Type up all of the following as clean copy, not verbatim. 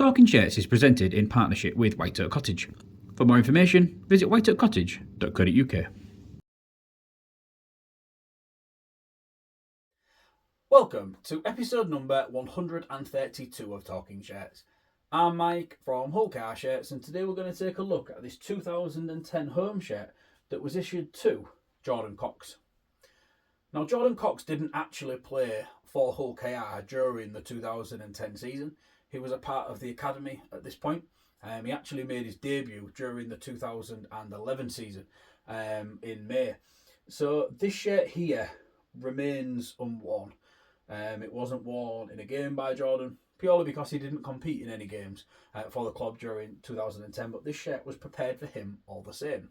Talking Shirts is presented in partnership with White Oak Cottage. For more information, visit whiteoakcottage.co.uk. Welcome to episode number 132 of Talking Shirts. I'm Mike from Hull Car Shirts, and today we're going to take a look at this 2010 home shirt that was issued to Jordan Cox. Now, Jordan Cox didn't actually play for Hull KR during the 2010 season. He was a part of the academy at this point. He actually made his debut during the 2011 season in May. So this shirt here remains unworn. It wasn't worn in a game by Jordan, purely because he didn't compete in any games for the club during 2010, but this shirt was prepared for him all the same.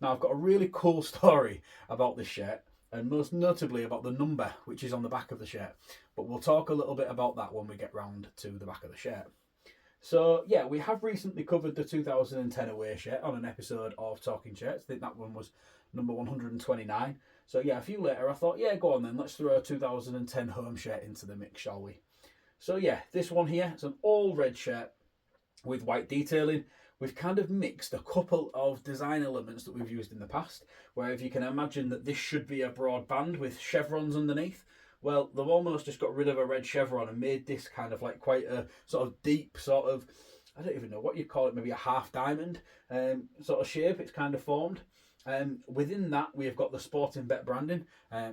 Now, I've got a really cool story about this shirt, and most notably about the number which is on the back of the shirt, but we'll talk a little bit about that when we get round to the back of the shirt. So yeah, we have recently covered the 2010 away shirt on an episode of Talking Shirts. I think that one was number 129. So yeah, a few later I thought, yeah, go on then, let's throw a 2010 home shirt into the mix, shall we? So yeah, this one here, it's an all red shirt with white detailing. We've kind of mixed a couple of design elements that we've used in the past, where if you can imagine that this should be a broad band with chevrons underneath, well, they've almost just got rid of a red chevron and made this kind of like quite a sort of deep sort of, I don't even know what you'd call it, maybe a half diamond sort of shape it's kind of formed. Within that, we've got the Sporting Bet branding.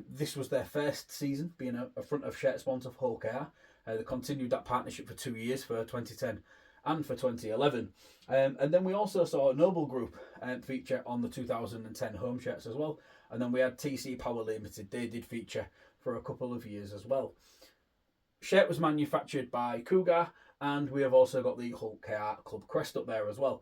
This was their first season being a front of shirt sponsor for Hull KR. They continued that partnership for 2 years, for 2010 and for 2011. And then we also saw a Noble Group feature on the 2010 home shirts as well. And then we had TC Power Limited. They did feature for a couple of years as well. Shirt was manufactured by Cougar, and we have also got the Hull KR Club crest up there as well.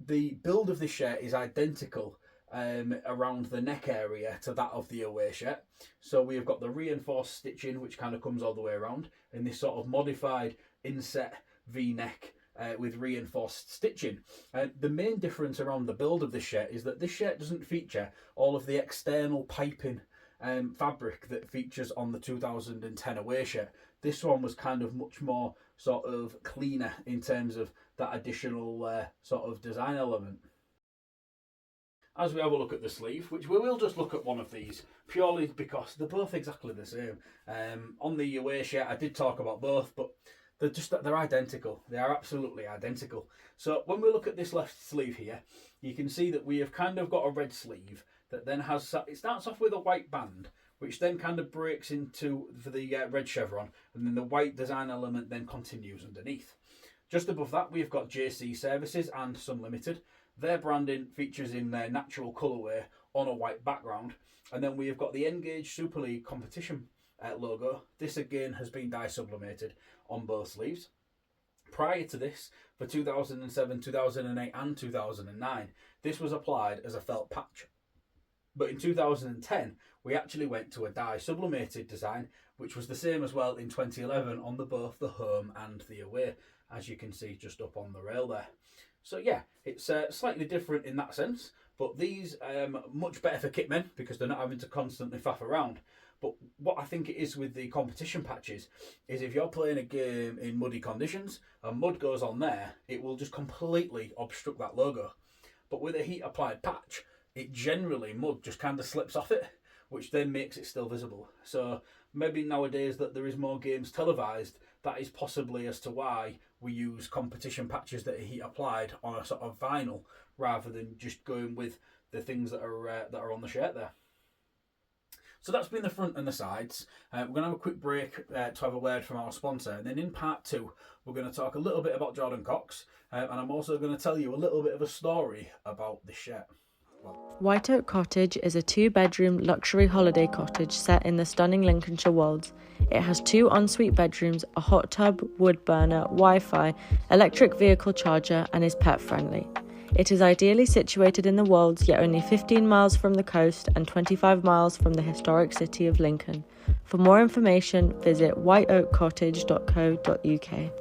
The build of this shirt is identical around the neck area to that of the away shirt. So we've got the reinforced stitching, which kind of comes all the way around in this sort of modified inset V-neck with reinforced stitching. The main difference around the build of this shirt is that this shirt doesn't feature all of the external piping fabric that features on the 2010 away shirt. This one was kind of much more sort of cleaner in terms of that additional sort of design element. As we have a look at the sleeve, which we will just look at one of these purely because they're both exactly the same. On the away shirt, I did talk about both, but they're identical. They are absolutely identical. So when we look at this left sleeve here, you can see that we have kind of got a red sleeve that then has, it starts off with a white band, which then kind of breaks into the red chevron, and then the white design element then continues underneath. Just above that, we've got JC Services and Sun Limited. Their branding features in their natural colourway on a white background. And then we have got the Engage Super League competition logo. This again has been dye sublimated on both sleeves. Prior to this, for 2007, 2008 and 2009, this was applied as a felt patch. But in 2010, we actually went to a dye sublimated design, which was the same as well in 2011 on both the home and the away, as you can see just up on the rail there. So yeah, it's slightly different in that sense, but these much better for kitmen because they're not having to constantly faff around. But what I think it is with the competition patches is if you're playing a game in muddy conditions and mud goes on there, it will just completely obstruct that logo. But with a heat applied patch, it generally, mud just kind of slips off it, which then makes it still visible. So maybe nowadays that there is more games televised, that is possibly as to why we use competition patches that are heat applied on a sort of vinyl rather than just going with the things that are on the shirt there. So that's been the front and the sides. We're going to have a quick break to have a word from our sponsor, and then in part two we're going to talk a little bit about Jordan Cox, and I'm also going to tell you a little bit of a story about this shirt. White Oak Cottage is a 2-bedroom luxury holiday cottage set in the stunning Lincolnshire Wolds. It has 2 ensuite bedrooms, a hot tub, wood burner, Wi-Fi, electric vehicle charger, and is pet friendly. It is ideally situated in the Wolds, yet only 15 miles from the coast and 25 miles from the historic city of Lincoln. For more information, visit whiteoakcottage.co.uk.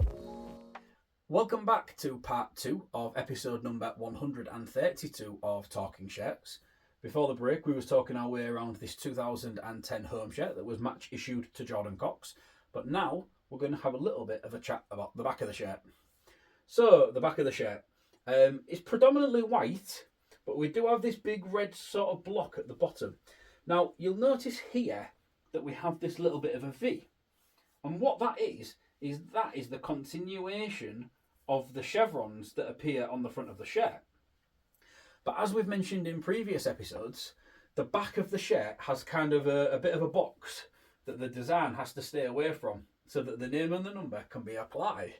Welcome back to part 2 of episode number 132 of Talking Shirts. Before the break, we was talking our way around this 2010 home shirt that was match issued to Jordan Cox. But now we're going to have a little bit of a chat about the back of the shirt. So the back of the shirt is predominantly white, but we do have this big red sort of block at the bottom. Now you'll notice here that we have this little bit of a V, and what that is the continuation of the chevrons that appear on the front of the shirt. But as we've mentioned in previous episodes, the back of the shirt has kind of a bit of a box that the design has to stay away from, so that the name and the number can be applied.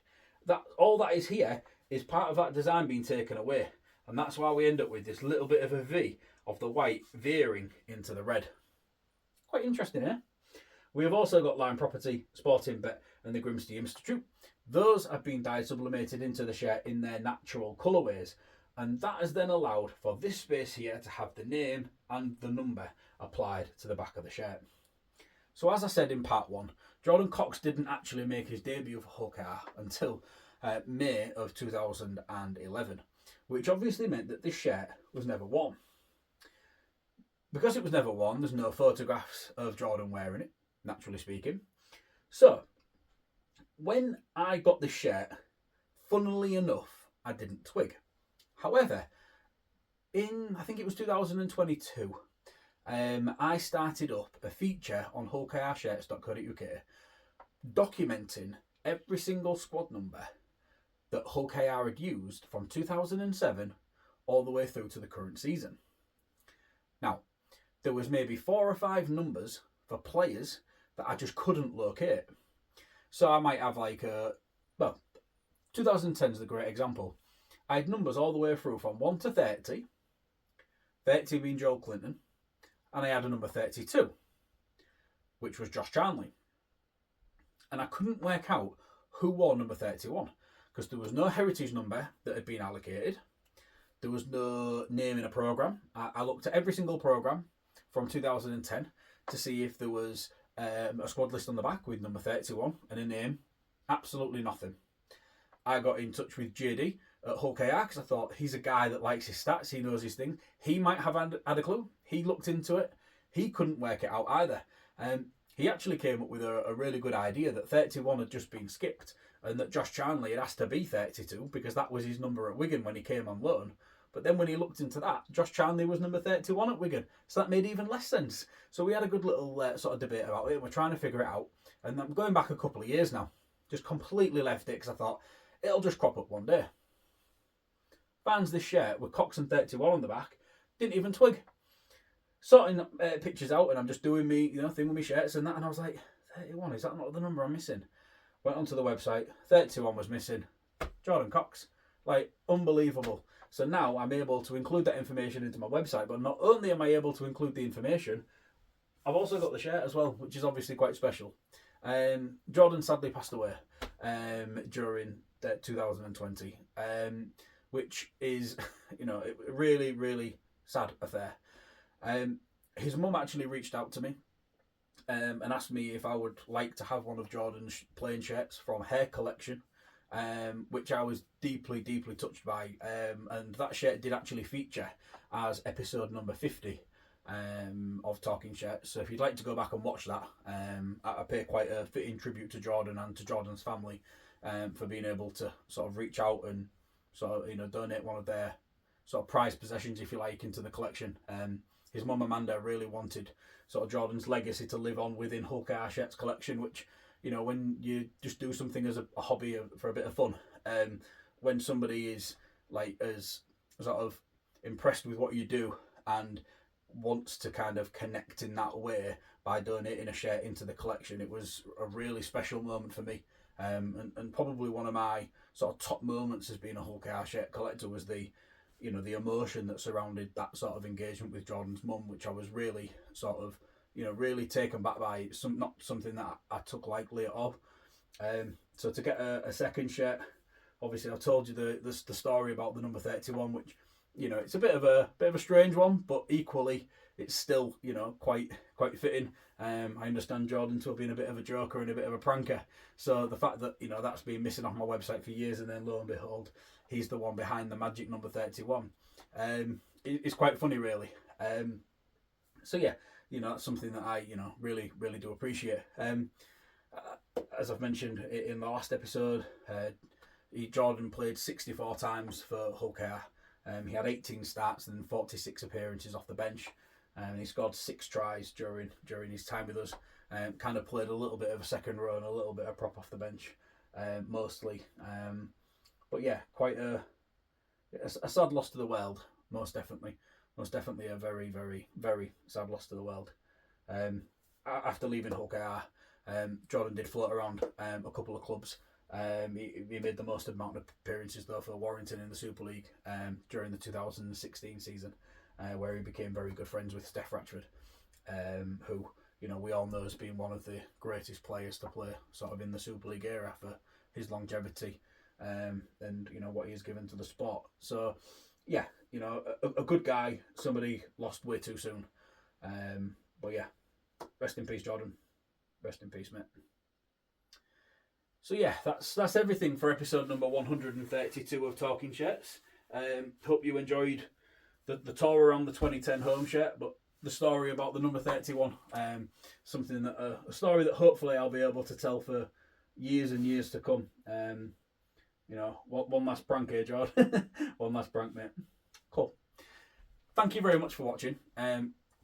That all that is here is part of that design being taken away, and that's why we end up with this little bit of a V of the white veering into the red. Quite interesting, eh? We have also got Line Property, Sporting Bet and the Grimsby Institute. Those have been dye sublimated into the shirt in their natural colourways, and that has then allowed for this space here to have the name and the number applied to the back of the shirt. So as I said in part 1, Jordan Cox didn't actually make his debut for Hull KR until May of 2011, which obviously meant that this shirt was never worn. Because it was never worn, there's no photographs of Jordan wearing it, naturally speaking. So, when I got this shirt, funnily enough, I didn't twig. However, in, I think it was 2022, I started up a feature on hullkrshirts.co.uk documenting every single squad number that Hull KR had used from 2007 all the way through to the current season. Now, there was maybe 4 or 5 numbers for players that I just couldn't locate. So I might have like 2010 is a great example. I had numbers all the way through from 1 to 30, 30 being Joel Clinton, and I had a number 32, which was Josh Charnley. And I couldn't work out who wore number 31, because there was no heritage number that had been allocated. There was no name in a programme. I looked at every single programme from 2010 to see if there was a squad list on the back with number 31 and a name. Absolutely nothing. I got in touch with JD at Hull KR because I thought he's a guy that likes his stats, he knows his thing. He might have had a clue. He looked into it. He couldn't work it out either. He actually came up with a really good idea that 31 had just been skipped and that Josh Charnley had asked to be 32 because that was his number at Wigan when he came on loan. But then when he looked into that, Josh Charnley was number 31 at Wigan. So that made even less sense. So we had a good little sort of debate about it. We're trying to figure it out. And I'm going back a couple of years now. Just completely left it because I thought, it'll just crop up one day. Finds this shirt with Cox and 31 on the back. Didn't even twig. Sorting pictures out and I'm just doing me, thing with my shirts and that. And I was like, 31, is that not the number I'm missing? Went onto the website. 31 was missing. Jordan Cox. Like, unbelievable. So now I'm able to include that information into my website, but not only am I able to include the information, I've also got the shirt as well, which is obviously quite special. Jordan sadly passed away during 2020, which is, a really, really sad affair. His mum actually reached out to me and asked me if I would like to have one of Jordan's playing shirts from her collection. Which I was deeply, deeply touched by. And that shirt did actually feature as episode number 50 of Talking Shirts. So if you'd like to go back and watch that, I pay quite a fitting tribute to Jordan and to Jordan's family for being able to sort of reach out and sort of, donate one of their sort of prized possessions, if you like, into the collection. His mum Amanda really wanted sort of Jordan's legacy to live on within Hull KR Shirts collection, which, when you just do something as a hobby for a bit of fun, when somebody is like as sort of impressed with what you do and wants to kind of connect in that way by donating a shirt into the collection, it was a really special moment for me. And probably one of my sort of top moments as being a Hull KR shirt collector was the emotion that surrounded that sort of engagement with Jordan's mum, which I was really sort of really taken back by. Not something that I took lightly at all. So to get a second shirt, obviously I've told you the story about the number 31, which it's a bit of a strange one, but equally it's still quite fitting. I understand Jordan to have been a bit of a joker and a bit of a pranker. So the fact that that's been missing off my website for years, and then lo and behold, he's the one behind the magic number 31. It's quite funny, really. So yeah. That's something that I, really, really do appreciate. As I've mentioned in the last episode, Jordan played 64 times for Hull KR. He had 18 starts and 46 appearances off the bench. And he scored 6 tries during his time with us. Kind of played a little bit of a second row and a little bit of prop off the bench, mostly. But yeah, quite a sad loss to the world, most definitely. Most definitely a very, very, very sad loss to the world. After leaving Hull KR, Jordan did float around a couple of clubs. He made the most amount of appearances though for Warrington in the Super League during the 2016 season, where he became very good friends with Steph Ratchford, who we all know as being one of the greatest players to play sort of in the Super League era for his longevity and what he has given to the sport. So yeah, a good guy, somebody lost way too soon. But yeah, rest in peace, Jordan. Rest in peace, mate. So yeah, that's everything for episode number 132 of Talking Shirts. Hope you enjoyed the tour around the 2010 home shirt, but the story about the number 31, something that a story that hopefully I'll be able to tell for years and years to come. One last prank here, Jordan. One last prank, mate. Cool. Thank you very much for watching.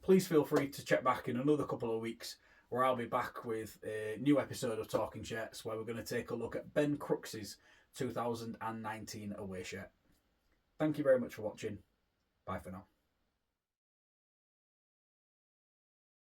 Please feel free to check back in another couple of weeks, where I'll be back with a new episode of Talking Shirts, where we're going to take a look at Ben Crooks's 2019 away shirt. Thank you very much for watching. Bye for now.